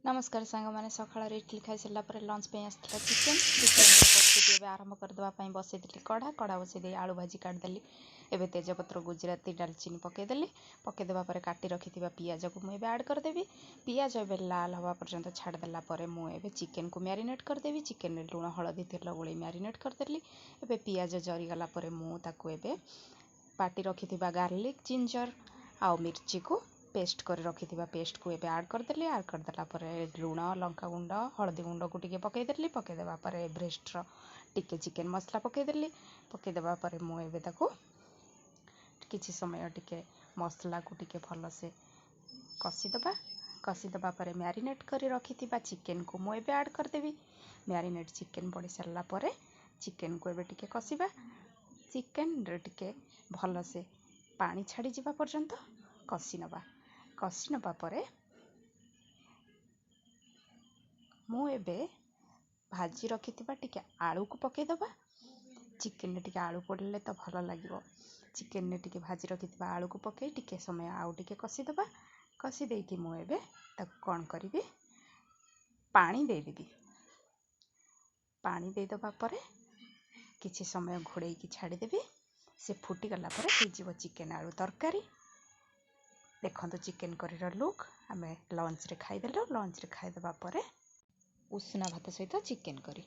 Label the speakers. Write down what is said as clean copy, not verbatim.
Speaker 1: नमस्कार सांग मैंने सकाल इडली खाई सारापर लंच पे आसला चिकेन प्रस्तुति आरंभ करदेवाई बसई कढ़ा कढ़ा बसई आलू भाजी काटिदेली एवं तेजपत्र गुजराती डालचीनी पकईदेली पकईदेवा काटी रखि पियाज को मुझे आड करदेवी पियाज एवं लाल हवा पर्यंत छाड़देला मुझे चिकेन को मैरिनेट करदेवी चिकेन लुण हलदी तेल गोल मैरिनेट करदेली एवं पियाज जरीगला मुझे बाटी रखि गार्लिक जिंजर आउ मिर्ची को पेस्ट कर रखि पेस्ट को एबे ऐड करदेली ऐड करदेला लुण लंका गुंड हलदी गुंड को टिके पकईदेली पकईदेवा एवरेस्ट टिके चिकेन मसला पकईदेली पकईदेवा मुझे किसी समय टिके मसला को टिके भल से कसीदेवा मैरिनेट कर रखि चिकेन को मुझे ऐड करदेवी मैरिनेट चिकेन पड़ सारा चिकेन को एबे टिके कसीबा चिकेन टिके भल से पानी छाड़ी जावा पर्यंत कसी नबा मुझे भाजी रखि टिके आलू को पकईदेवा चिकेन टिके आलू पड़े तो भल लगे चिकेन टिके भाजी रखि आलू को पकई टिके समय आउ टिके कसीदेवा कसी देकी मुझे कौन करी पानी देदेवी पानी देदेवा किसी समय घोड़े की छाड़देवी से फुटीगला हो चिकेन आलू तरकारी देखो चिकेन करी लुक आम लंच रे खाईदेलु लंच रे खाईदेवा उषुना भात सहित चिकेन करी।